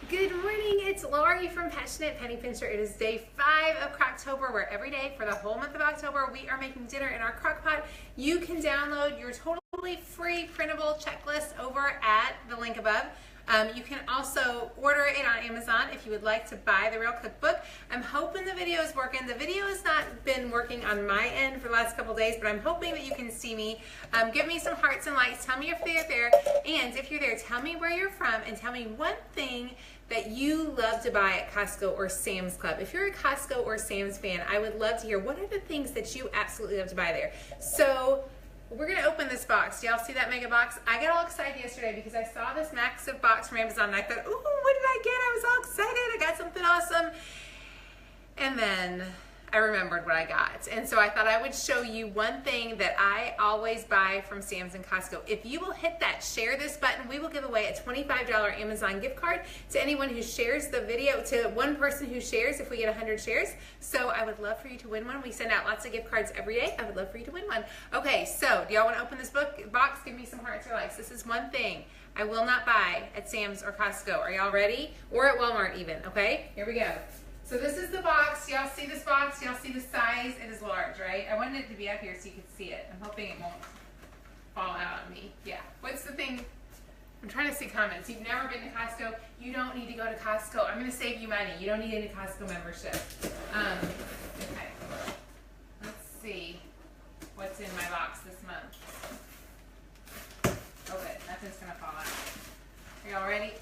Good morning, it's Lori from Passionate Penny Pincher. It is day 5 of Crocktober, where every day for the whole month of October we are making dinner in our crock pot. You can download your totally free printable checklist over at the link above. You can also order it on Amazon if you would like to buy the real cookbook. I'm hoping the video is working. The video has not been working on my end for the last couple days, but I'm hoping that you can see me. Give me some hearts and likes. Tell me if you're there. And if you're there, tell me where you're from and tell me one thing that you love to buy at Costco or Sam's Club. If you're a Costco or Sam's fan, I would love to hear what are the things that you absolutely love to buy there. So we're gonna open this box. Do y'all see that mega box? I got all excited yesterday because I saw this massive box from Amazon and I thought, ooh, what did I get? I was all excited. I got something awesome. And then I remembered what I got. And so I thought I would show you one thing that I always buy from Sam's and Costco. If you will hit that share this button, we will give away a $25 Amazon gift card to anyone who shares the video, to one person who shares if we get 100 shares. So I would love for you to win one. We send out lots of gift cards every day. I would love for you to win one. Okay, so do y'all want to open this box? Give me some hearts or likes. This is one thing I will not buy at Sam's or Costco. Are y'all ready? Or at Walmart even, okay? Here we go. So this is the box. Y'all see this box? Y'all see the size? It is large, right? I wanted it to be up here so you could see it. I'm hoping it won't fall out on me. Yeah. What's the thing? I'm trying to see comments. You've never been to Costco. You don't need to go to Costco. I'm going to save you money. You don't need any Costco membership. Okay. Let's see what's in my box this month. Oh, good. Nothing's going to fall out. Are y'all ready?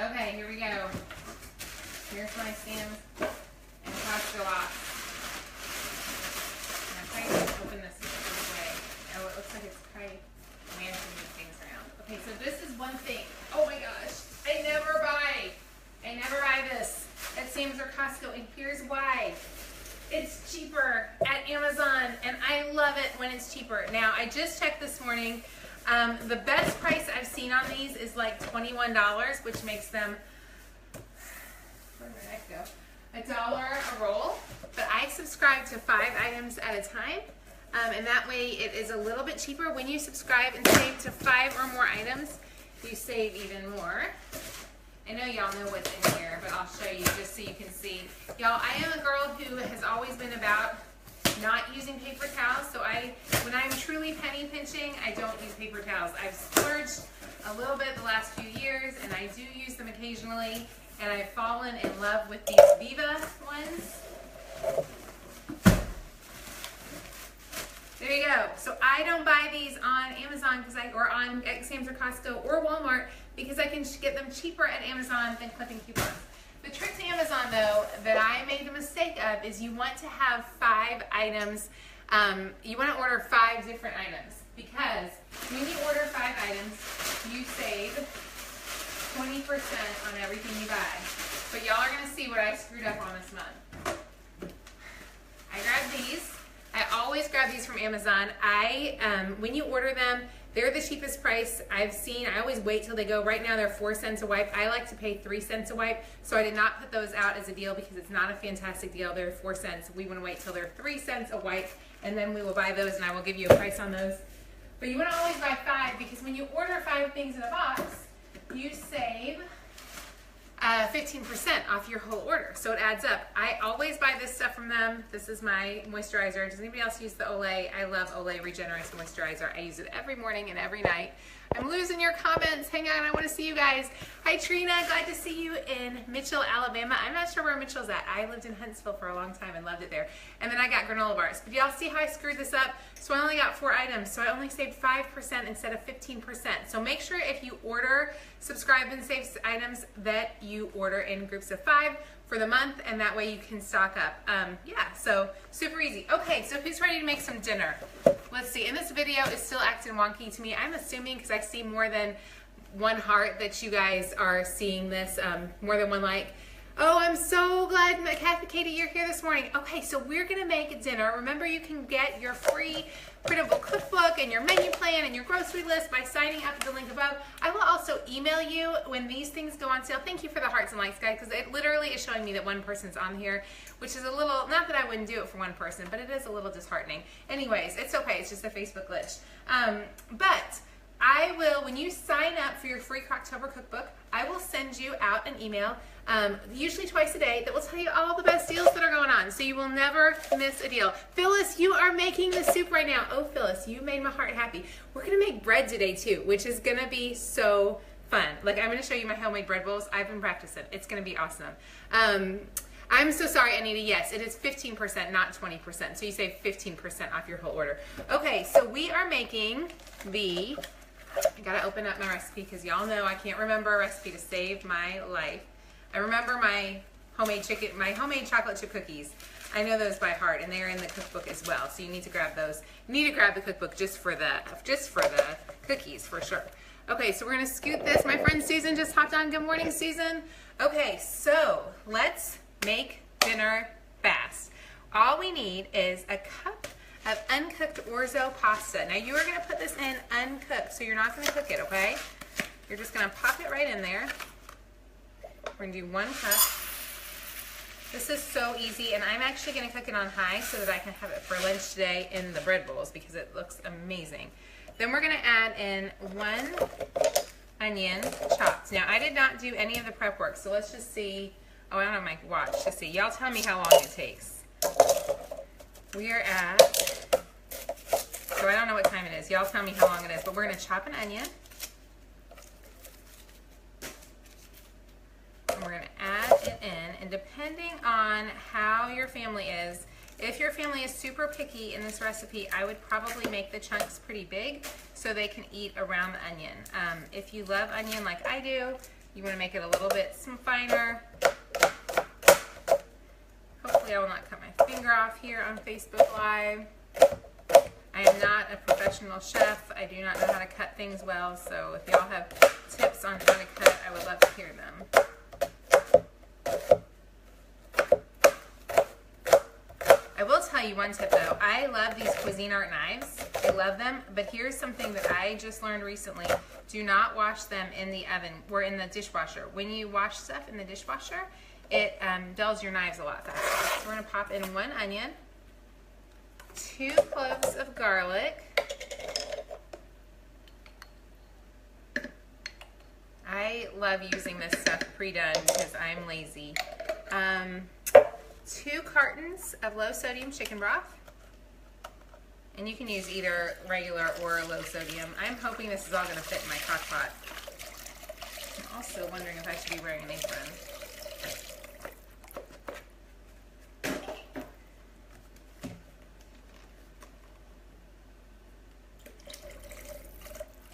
Okay, here we go. Here's my Sam's and Costco box. And I'm trying to open this way. Oh, it looks like it's probably managing these things around. Okay, so this is one thing. Oh my gosh, I never buy this at Sam's or Costco, and here's why. It's cheaper at Amazon, and I love it when it's cheaper. Now, I just checked this morning. The best price I've seen on these is like $21, which makes them, where did that go? $1 a roll. But I subscribe to 5 items at a time, and that way it is a little bit cheaper. When you subscribe and save to 5 or more items, you save even more. I know y'all know what's in here, but I'll show you just so you can see. Y'all, I am a girl who has always been about not using paper towels, so when I'm truly penny pinching, I don't use paper towels. I've splurged a little bit the last few years, and I do use them occasionally, and I've fallen in love with these Viva ones. There you go. So I don't buy these on Amazon or on Sam's or Costco or Walmart because I can get them cheaper at Amazon than clipping coupons. The trick to Amazon, though, that I made the mistake of is you want to have 5 items. You want to order 5 different items because when you order 5 items, you save 20% on everything you buy. But y'all are going to see what I screwed up on this month. I grabbed these. I always grab these from Amazon. When you order them, they're the cheapest price I've seen. I always wait till they go. Right now they're 4 cents a wipe. I like to pay 3 cents a wipe, so I did not put those out as a deal because it's not a fantastic deal. They're 4 cents. We want to wait till they're 3 cents a wipe, and then we will buy those, and I will give you a price on those. But you want to always buy 5 because when you order 5 things in a box, you save 15% off your whole order, so it adds up. I always buy this stuff from them. This is my moisturizer. Does anybody else use the Olay? I love Olay Regenerist Moisturizer. I use it every morning and every night. I'm losing your comments. Hang on, I want to see you guys. Hi Trina, glad to see you in Mitchell, Alabama. I'm not sure where Mitchell's at. I lived in Huntsville for a long time and loved it there. And then I got granola bars. But y'all see how I screwed this up? So I only got 4 items, so I only saved 5% instead of 15%. So make sure if you order, subscribe and save items that you order in groups of 5 for the month, and that way you can stock up. Yeah, so super easy. Okay, so who's ready to make some dinner? Let's see, and this video is still acting wonky to me. I'm assuming because I see more than 1 heart that you guys are seeing this, more than 1 like. Oh, I'm so glad, Katie, you're here this morning. Okay, so we're gonna make dinner. Remember, you can get your free printable cookbook and your menu plan and your grocery list by signing up at the link above. I will also email you when these things go on sale. Thank you for the hearts and likes, guys, because it literally is showing me that 1 person's on here, which is a little, not that I wouldn't do it for 1 person, but it is a little disheartening. Anyways, it's okay, it's just a Facebook glitch. But I will, when you sign up for your free Crocktober cookbook, I will send you out an email, usually twice a day, that will tell you all the best deals that are going on, so you will never miss a deal. Phyllis, you are making the soup right now. Oh, Phyllis, you made my heart happy. We're gonna make bread today too, which is gonna be so fun. Like, I'm gonna show you my homemade bread bowls. I've been practicing. It's gonna be awesome. I'm so sorry, Anita. Yes, it is 15%, not 20%. So you save 15% off your whole order. Okay, so we are making the, I gotta open up my recipe because y'all know I can't remember a recipe to save my life. I remember my homemade chocolate chip cookies. I know those by heart, and they're in the cookbook as well. So you need to grab those. You need to grab the cookbook just for the cookies for sure. Okay, so we're gonna scoot this. My friend Susan just hopped on. Good morning, Susan. Okay, so let's make dinner fast. All we need is a cup of uncooked orzo pasta. Now you are gonna put this in uncooked, so you're not gonna cook it, okay? You're just gonna pop it right in there. We're gonna do 1 cup. This is so easy, and I'm actually gonna cook it on high so that I can have it for lunch today in the bread bowls because it looks amazing. Then we're gonna add in 1 onion chopped. Now I did not do any of the prep work, so let's just see. Oh, I don't have my watch to see. Y'all tell me how long it takes. We are at, so I don't know what time it is. Y'all tell me how long it is, but we're gonna chop an onion. And we're gonna add it in, and depending on how your family is, if your family is super picky in this recipe, I would probably make the chunks pretty big so they can eat around the onion. If you love onion like I do, you wanna make it a little bit finer. Hopefully I will not cut my finger off here on Facebook Live. I am not a professional chef. I do not know how to cut things well, so if y'all have tips on how to cut, I would love to hear them. I will tell you one tip though. I love these Cuisinart knives. I love them, but here's something that I just learned recently. Do not wash them in the oven or in the dishwasher. When you wash stuff in the dishwasher, it dulls your knives a lot faster. So we're gonna pop in 1 onion, 2 cloves of garlic. I love using this stuff pre-done because I'm lazy. 2 cartons of low sodium chicken broth. And you can use either regular or low sodium. I'm hoping this is all gonna fit in my crock pot. I'm also wondering if I should be wearing an apron.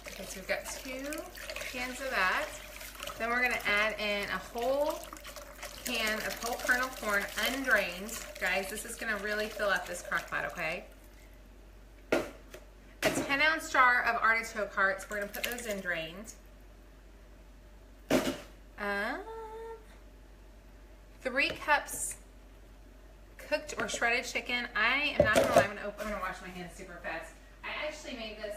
Okay, so we've got 2 cans of that. Then we're gonna add in a whole can of whole kernel corn, undrained. Guys, this is gonna really fill up this crock pot, okay? A 10-ounce jar of artichoke hearts. We're gonna put those in drained. 3 cups cooked or shredded chicken. I am not gonna lie, I'm gonna wash my hands super fast. I actually made this,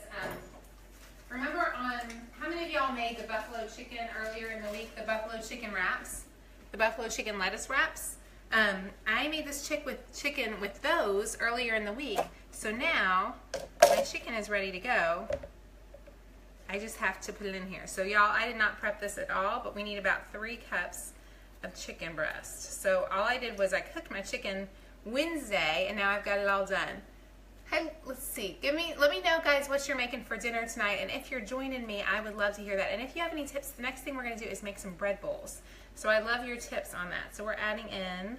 remember on, how many of y'all made the buffalo chicken earlier in the week, the buffalo chicken wraps? The buffalo chicken lettuce wraps. I made this chicken with those earlier in the week. So now my chicken is ready to go. I just have to put it in here. So y'all, I did not prep this at all, but we need about 3 cups of chicken breast. So all I did was I cooked my chicken Wednesday, and now I've got it all done. Hey, let's see. Let me know, guys, what you're making for dinner tonight, and if you're joining me, I would love to hear that. And if you have any tips, the next thing we're gonna do is make some bread bowls. So I love your tips on that. So we're adding in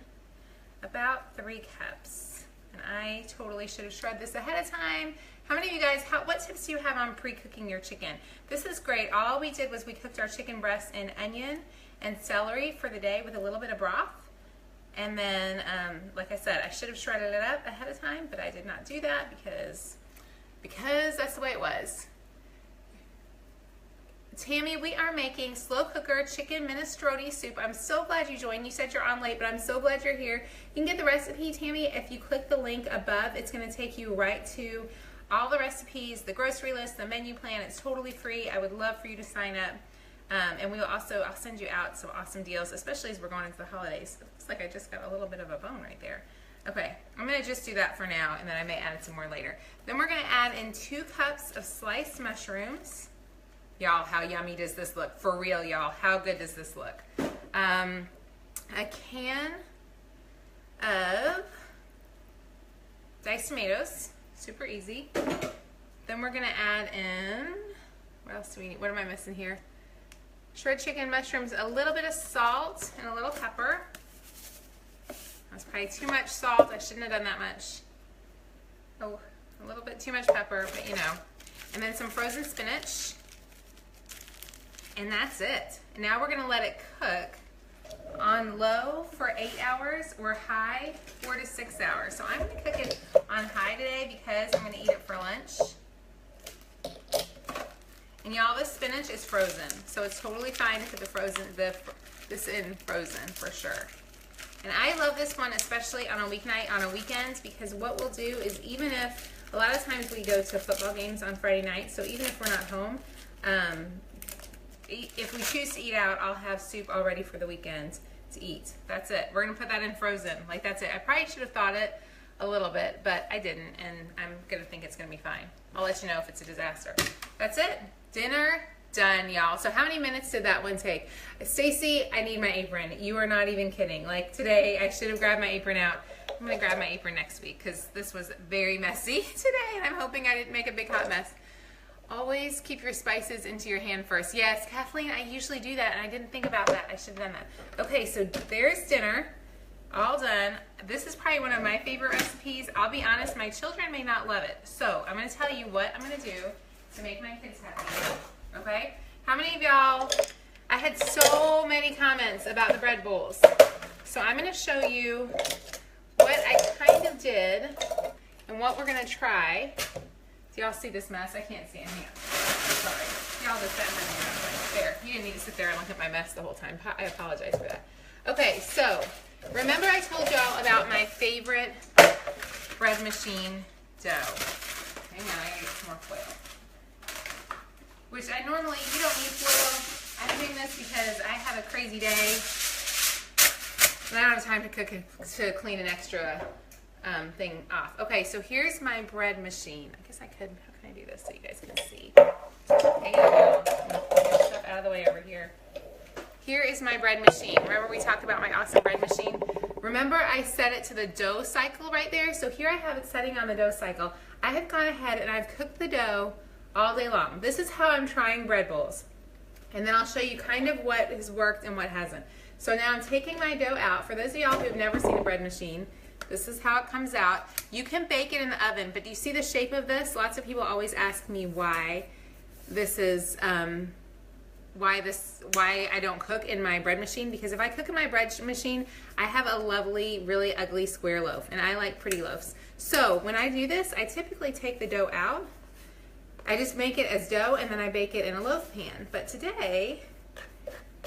about 3 cups. And I totally should have shredded this ahead of time. How many of you guys, what tips do you have on pre-cooking your chicken? This is great. All we did was we cooked our chicken breasts in onion and celery for the day with a little bit of broth. And then, like I said, I should have shredded it up ahead of time, but I did not do that because that's the way it was. Tammy, we are making slow cooker chicken minestrone soup. I'm so glad you joined. You said you're on late, but I'm so glad you're here. You can get the recipe, Tammy, if you click the link above. It's going to take you right to all the recipes, the grocery list, the menu plan. It's totally free. I would love for you to sign up. And I'll send you out some awesome deals, especially as we're going into the holidays. It looks like I just got a little bit of a bone right there. Okay, I'm going to just do that for now, and then I may add some more later. Then we're going to add in 2 cups of sliced mushrooms. Y'all, how yummy does this look? For real, y'all, how good does this look? A can of diced tomatoes, super easy. Then we're gonna add in, what else do we need? What am I missing here? Shredded chicken, mushrooms, a little bit of salt, and a little pepper. That's probably too much salt. I shouldn't have done that much. Oh, a little bit too much pepper, but you know. And then some frozen spinach. And that's it. And now we're gonna let it cook on low for 8 hours or high 4 to 6 hours. So I'm gonna cook it on high today because I'm gonna eat it for lunch. And y'all, this spinach is frozen, so it's totally fine to put this in frozen for sure. And I love this one, especially on a weeknight, on a weekend, because what we'll do is, even if, a lot of times we go to football games on Friday night, so even if we're not home, if we choose to eat out, I'll have soup all ready for the weekend to eat. That's it. We're gonna put that in frozen. Like, that's it. I probably should have thought it a little bit, but I didn't, and I'm gonna think it's gonna be fine. I'll let you know if it's a disaster. That's it. Dinner done, y'all. So how many minutes did that one take? Stacy, I need my apron. You are not even kidding. Like, today, I should have grabbed my apron out. I'm gonna grab my apron next week because this was very messy today, and I'm hoping I didn't make a big hot mess. Always keep your spices into your hand first. Yes, Kathleen, I usually do that, and I didn't think about that. I should have done that. Okay, so there's dinner, all done. This is probably one of my favorite recipes. I'll be honest, my children may not love it. So I'm gonna tell you what I'm gonna do to make my kids happy, okay? How many of y'all, I had so many comments about the bread bowls. So I'm gonna show you what I kind of did and what we're gonna try. Do y'all see this mess? I can't see it. Hang on. Sorry. Y'all just sat in my mess. There. You didn't need to sit there and look at my mess the whole time. I apologize for that. Okay, so remember I told y'all about my favorite bread machine dough. Hang on, I gotta get some more foil. Which I normally, you don't need foil. I'm doing this because I have a crazy day. And I don't have time to clean an extra thing off. Okay, so here's my bread machine. I guess I could, how can I do this so you guys can see? Hang on, get stuff out of the way over here. Here is my bread machine. Remember we talked about my awesome bread machine? Remember I set it to the dough cycle right there? So here I have it setting on the dough cycle. I have gone ahead and I've cooked the dough all day long. This is how I'm trying bread bowls. And then I'll show you kind of what has worked and what hasn't. So now I'm taking my dough out. For those of y'all who have never seen a bread machine, this is how it comes out. You can bake it in the oven, but do you see the shape of this? Lots of people always ask me why this is, why I don't cook in my bread machine, because if I cook in my bread machine, I have a lovely, really ugly square loaf, and I like pretty loaves. So when I do this, I typically take the dough out. I just make it as dough, and then I bake it in a loaf pan. But today,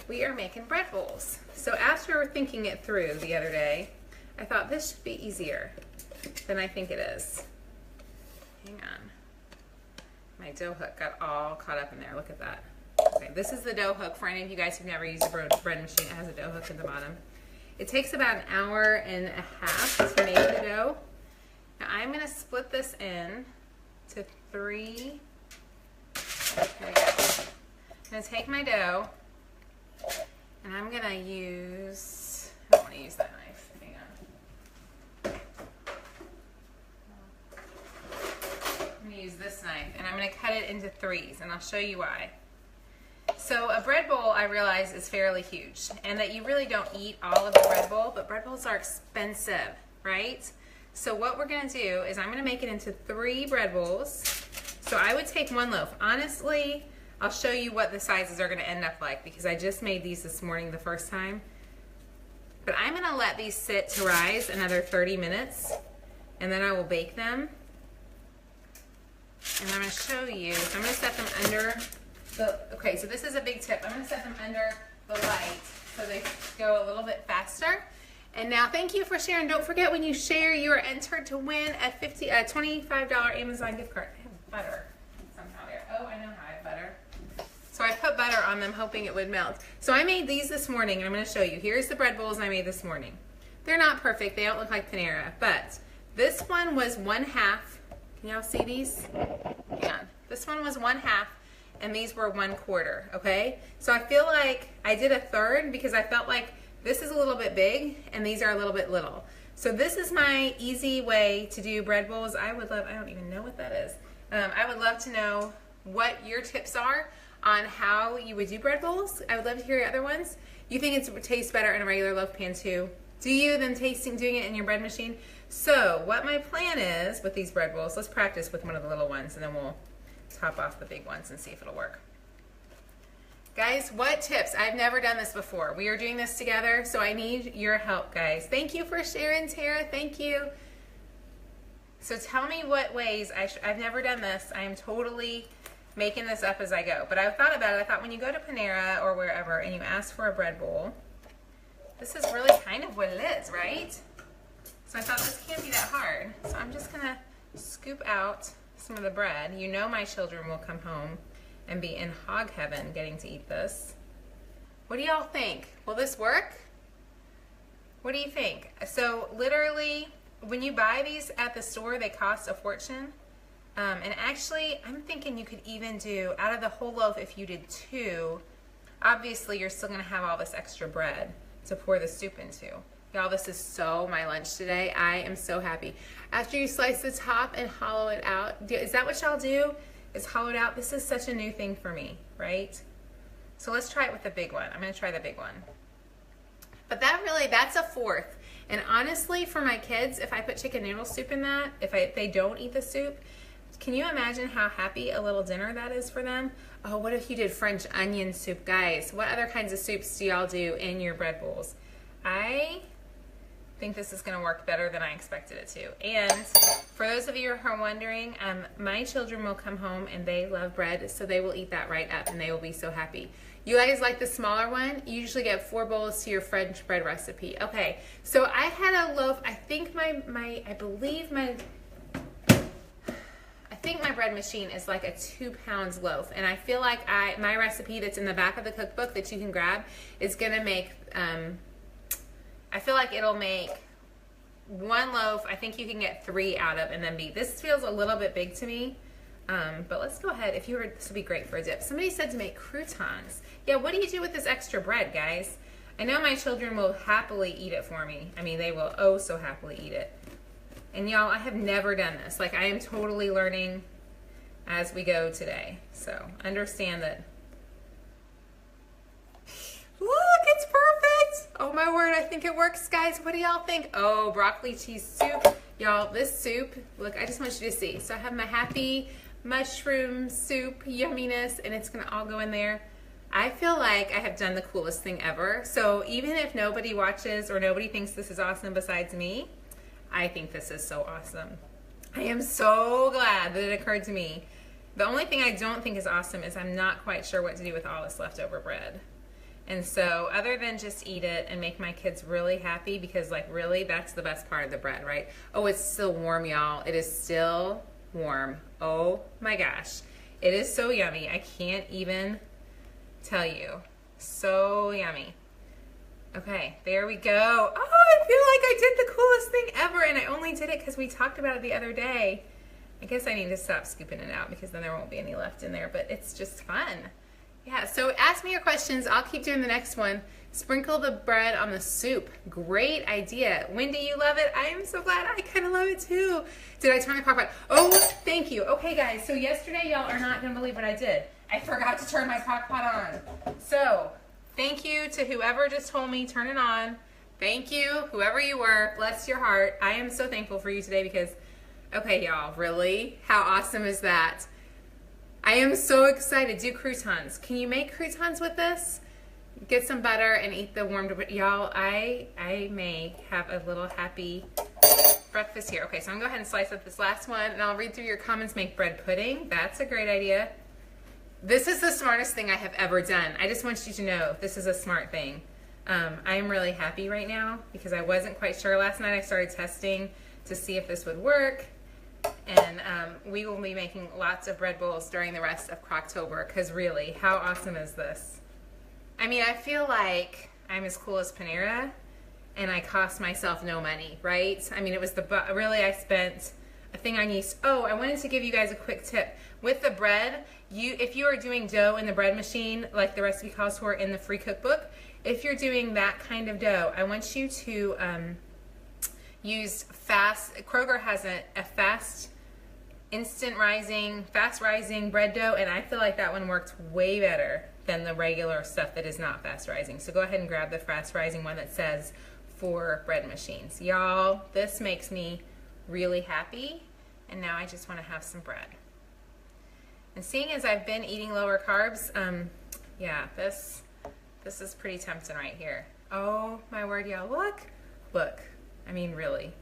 we are making bread bowls. So after thinking it through the other day, I thought this should be easier than I think it is. Hang on. My dough hook got all caught up in there. Look at that. Okay, this is the dough hook for any of you guys who've never used a bread machine. It has a dough hook at the bottom. It takes about an hour and a half to make the dough. Now I'm going to split this in to 3. Here we go. I'm going to take my dough and I'm going to use, I don't want to use that knife. Hang on. I'm going to use this knife and I'm going to cut it into 3s, and I'll show you why. So a bread bowl, I realize, is fairly huge, and that you really don't eat all of the bread bowl, but bread bowls are expensive, right? So what we're going to do is I'm going to make it into 3 bread bowls. So I would take 1 loaf. Honestly, I'll show you what the sizes are going to end up like, because I just made these this morning the first time. But I'm going to let these sit to rise another 30 minutes, and then I will bake them. And I'm going to show you, so I'm going to set them under okay, so this is a big tip. I'm going to set them under the light so they go a little bit faster. And now, thank you for sharing. Don't forget, when you share, you are entered to win a $25 Amazon gift card. I have butter somehow there. Oh, I know how I have butter. So I put butter on them, hoping it would melt. So I made these this morning, and I'm going to show you. Here's the bread bowls I made this morning. They're not perfect. They don't look like Panera, but this one was 1/2. Can y'all see these? Hang on. This one was 1/2. and these were 1/4, okay? So I feel like I did a third because I felt like this is a little bit big and these are a little bit little. So this is my easy way to do bread bowls. I don't even know what that is. I would love to know what your tips are on how you would do bread bowls. I would love to hear your other ones. You think it tastes better in a regular loaf pan too? Do you than doing it in your bread machine? So what my plan is with these bread bowls, let's practice with one of the little ones and then we'll top off the big ones and see if it'll work. Guys, what tips? I've never done this before. We are doing this together, so I need your help, guys. Thank you for sharing, Tara. Thank you. So tell me what ways, I've never done this. I am totally making this up as I go. But I thought about it. I thought when you go to Panera or wherever and you ask for a bread bowl, this is really kind of what it is, right? So I thought this can't be that hard. So I'm just going to scoop out some of the bread. You know my children will come home and be in hog heaven getting to eat this. What do y'all think? Will this work? What do you think? So literally, when you buy these at the store, they cost a fortune. And actually, I'm thinking you could even do, out of the whole loaf, if you did 2, obviously you're still gonna have all this extra bread to pour the soup into. Y'all, this is so my lunch today. I am so happy. After you slice the top and hollow it out, is that what y'all do? Is hollow it out? This is such a new thing for me, right? So let's try it with the big one. I'm gonna try the big one. But that's a 4th. And honestly, for my kids, if I put chicken noodle soup in that, if they don't eat the soup, can you imagine how happy a little dinner that is for them? Oh, what if you did French onion soup? Guys, what other kinds of soups do y'all do in your bread bowls? I think this is going to work better than I expected it to. And for those of you who are wondering, my children will come home and they love bread, so they will eat that right up and they will be so happy. You guys like the smaller one? You usually get 4 bowls to your French bread recipe. Okay, so I had a loaf. I think my bread machine is like a 2 pounds loaf, and I feel like my recipe that's in the back of the cookbook that you can grab is gonna make. I feel like it'll make 1 loaf. I think you can get 3 out of, and then this feels a little bit big to me. But let's go ahead. This would be great for a dip. Somebody said to make croutons. Yeah, what do you do with this extra bread, guys? I know my children will happily eat it for me. I mean, they will oh so happily eat it. And y'all, I have never done this. Like, I am totally learning as we go today. So understand that. Look, it's perfect. Oh my word, I think it works, guys. What do y'all think? Oh, broccoli cheese soup. Y'all, this soup, look, I just want you to see. So I have my happy mushroom soup yumminess, and it's gonna all go in there. I feel like I have done the coolest thing ever. So even if nobody watches or nobody thinks this is awesome besides me, I think this is so awesome. I am so glad that it occurred to me. The only thing I don't think is awesome is I'm not quite sure what to do with all this leftover bread. And so other than just eat it and make my kids really happy, because like really that's the best part of the bread, right? Oh, it's still warm, y'all. It is still warm. Oh my gosh. It is so yummy. I can't even tell you. So yummy. Okay, there we go. Oh, I feel like I did the coolest thing ever, and I only did it because we talked about it the other day. I guess I need to stop scooping it out because then there won't be any left in there, but it's just fun. Yeah, so ask me your questions. I'll keep doing the next one. Sprinkle the bread on the soup. Great idea. Wendy, you love it? I am so glad. I kind of love it too. Did I turn the crock pot? Oh, thank you. Okay, guys, so yesterday y'all are not going to believe what I did. I forgot to turn my crock pot on. So thank you to whoever just told me turn it on. Thank you, whoever you were. Bless your heart. I am so thankful for you today because, okay, y'all, really? How awesome is that? I am so excited. Do croutons. Can you make croutons with this? Get some butter and eat the warmed bread. Y'all, I may have a little happy breakfast here. Okay, so I'm going to go ahead and slice up this last one, and I'll read through your comments. Make bread pudding. That's a great idea. This is the smartest thing I have ever done. I just want you to know this is a smart thing. I am really happy right now because I wasn't quite sure. Last night I started testing to see if this would work. And we will be making lots of bread bowls during the rest of Crocktober because really, how awesome is this? I mean, I feel like I'm as cool as Panera and I cost myself no money, right? I mean, it was really I spent a thing on yeast. Oh, I wanted to give you guys a quick tip. With the bread, if you are doing dough in the bread machine, like the recipe calls for in the free cookbook, if you're doing that kind of dough, I want you to use Kroger has a fast rising bread dough, and I feel like that one worked way better than the regular stuff that is not fast rising. So go ahead and grab the fast rising one that says for bread machines. Y'all, this makes me really happy, and now I just want to have some bread. And seeing as I've been eating lower carbs, yeah, this is pretty tempting right here. Oh my word, y'all, look. I mean, really.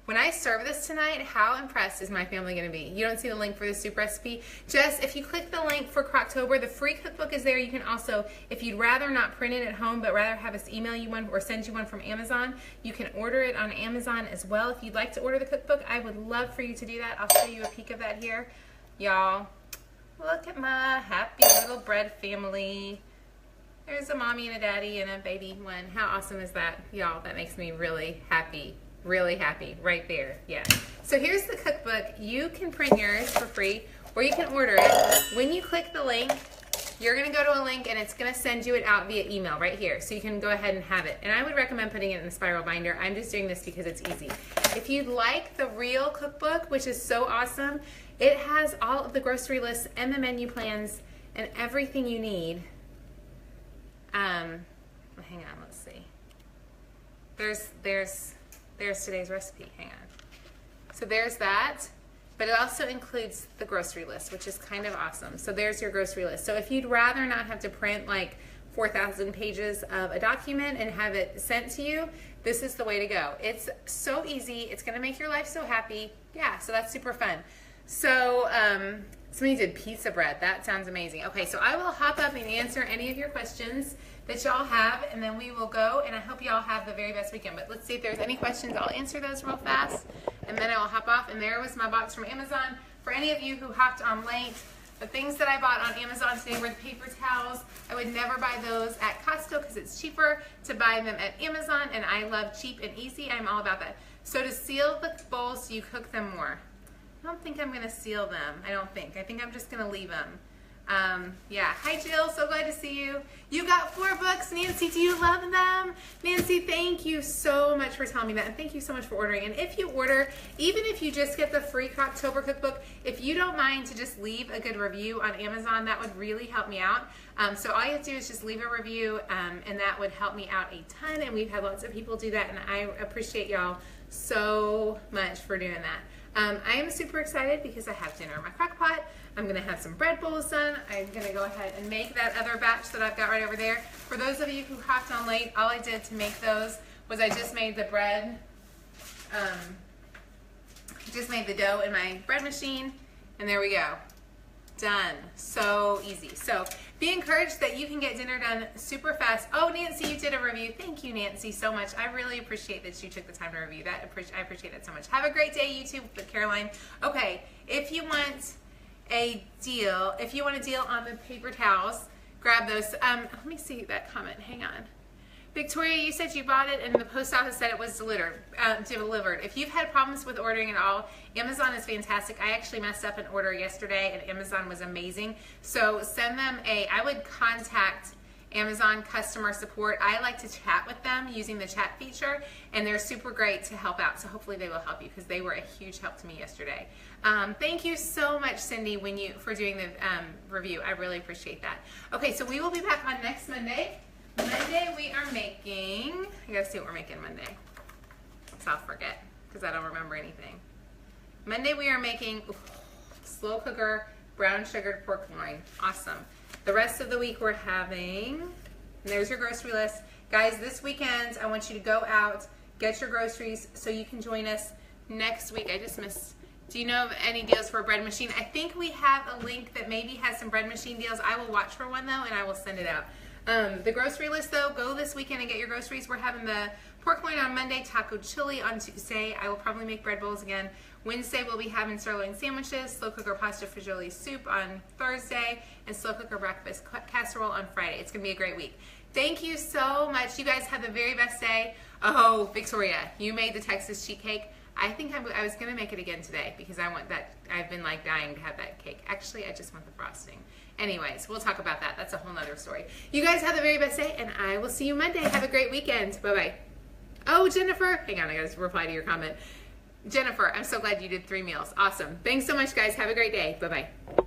When I serve this tonight, how impressed is my family going to be? You don't see the link for the soup recipe? Just, if you click the link for Crocktober, the free cookbook is there. You can also, if you'd rather not print it at home, but rather have us email you one or send you one from Amazon, you can order it on Amazon as well. If you'd like to order the cookbook, I would love for you to do that. I'll show you a peek of that here. Y'all, look at my happy little bread family. There's a mommy and a daddy and a baby one. How awesome is that? Y'all, that makes me really happy right there. Yeah. So here's the cookbook. You can print yours for free, or you can order it. When you click the link, you're going to go to a link and it's going to send you it out via email right here. So you can go ahead and have it. And I would recommend putting it in the spiral binder. I'm just doing this because it's easy. If you'd like the real cookbook, which is so awesome, it has all of the grocery lists and the menu plans and everything you need. Hang on, let's see. There's today's recipe. Hang on. So there's that, but it also includes the grocery list, which is kind of awesome. So there's your grocery list. So if you'd rather not have to print like 4,000 pages of a document and have it sent to you, this is the way to go. It's so easy. It's going to make your life so happy. Yeah, so that's super fun. So somebody did pizza bread. That sounds amazing. Okay, so I will hop up and answer any of your questions that y'all have, and then we will go, and I hope y'all have the very best weekend. But let's see if there's any questions. I'll answer those real fast, and then I will hop off. And there was my box from Amazon. For any of you who hopped on late, the things that I bought on Amazon today were the paper towels. I would never buy those at Costco because it's cheaper to buy them at Amazon, and I love cheap and easy. I'm all about that. So to seal the bowls so you cook them more. I don't think I'm going to seal them. I think I'm just going to leave them. Yeah. Hi, Jill. So glad to see you. You got 4 books. Nancy, do you love them? Nancy, thank you so much for telling me that. And thank you so much for ordering. And if you order, even if you just get the free Crocktober cookbook, if you don't mind to just leave a good review on Amazon, that would really help me out. So all you have to do is just leave a review, and that would help me out a ton. And we've had lots of people do that, and I appreciate y'all so much for doing that. I am super excited because I have dinner in my crock pot. I'm going to have some bread bowls done. I'm going to go ahead and make that other batch that I've got right over there. For those of you who hopped on late, all I did to make those was I just made the bread, just made the dough in my bread machine, and there we go. Done. So easy. So be encouraged that you can get dinner done super fast. Oh, Nancy, you did a review. Thank you, Nancy, so much. I really appreciate that you took the time to review that. I appreciate that so much. Have a great day, YouTube, with Caroline. Okay, if you want a deal on the paper towels, grab those. Let me see that comment. Hang on. Victoria, you said you bought it and the post office said it was delivered. If you've had problems with ordering at all, Amazon is fantastic. I actually messed up an order yesterday and Amazon was amazing. So send them I would contact Amazon customer support. I like to chat with them using the chat feature, and they're super great to help out. So hopefully they will help you because they were a huge help to me yesterday. Thank you so much, Cindy, for doing the review. I really appreciate that. Okay, so we will be back on next Monday. Monday we are making, I gotta see what we're making Monday, so I'll forget because I don't remember anything. Monday we are making slow cooker brown sugared pork loin. Awesome. The rest of the week we're having, and there's your grocery list. Guys, this weekend I want you to go out, get your groceries so you can join us next week. I just missed, do you know of any deals for a bread machine? I think we have a link that maybe has some bread machine deals. I will watch for one though and I will send it out. The grocery list though, go this weekend and get your groceries. We're having the pork loin on Monday, taco chili on Tuesday. I will probably make bread bowls again. Wednesday we'll be having sirloin sandwiches, slow cooker pasta fagioli soup on Thursday, and slow cooker breakfast casserole on Friday. It's gonna be a great week. Thank you so much. You guys have the very best day. Oh, Victoria, you made the Texas sheet cake. I think I was gonna make it again today because I want that. I've been like dying to have that cake. Actually, I just want the frosting. Anyways, we'll talk about that. That's a whole nother story. You guys have the very best day, and I will see you Monday. Have a great weekend. Bye-bye. Oh, Jennifer. Hang on, I gotta reply to your comment. Jennifer, I'm so glad you did 3 meals. Awesome. Thanks so much, guys. Have a great day. Bye-bye.